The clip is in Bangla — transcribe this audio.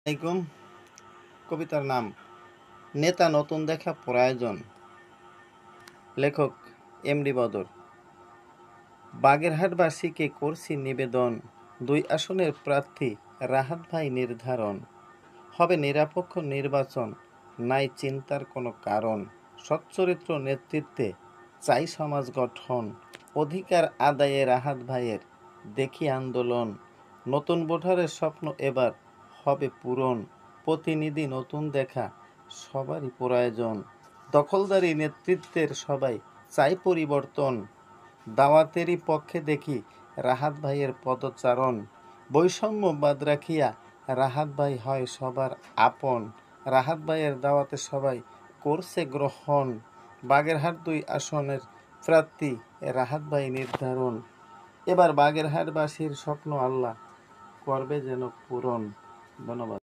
আলাইকুম। কবিতার নাম নেতা নতুন দেখা প্রয়োজন। লেখক এমডি বদর। বাগেরহাটবাসীকে করছি নিবেদন, ২ আসনের প্রার্থী রাহাত ভাই নির্ধারণ। হবে নিরপেক্ষ নির্বাচন, নাই চিন্তার কোনো কারণ। সচ্চরিত্র নেতৃত্বে চাই সমাজ গঠন, অধিকার আদায়ে রাহাত ভাইয়ের দেখি আন্দোলন। নতুন ভোটারের স্বপ্ন এবার হবে পূরণ, প্রতিনিধি নতুন দেখা সবারই প্রয়োজন। দখলদারি নেতৃত্বের সবাই চাই পরিবর্তন, দাওয়াতেরই পক্ষে দেখি রাহাত ভাইয়ের পদচারণ। বৈষম্য বাদ রাখিয়া রাহাত ভাই হয় সবার আপন, রাহাত ভাইয়ের দাওয়াতে সবাই করছে গ্রহণ। বাগেরহাট ২ আসনের প্রার্থী রাহাত ভাই নির্ধারণ। এবার বাগেরহাটবাসীর স্বপ্ন আল্লাহ করবে যেন পূরণ। ধন্যবাদ।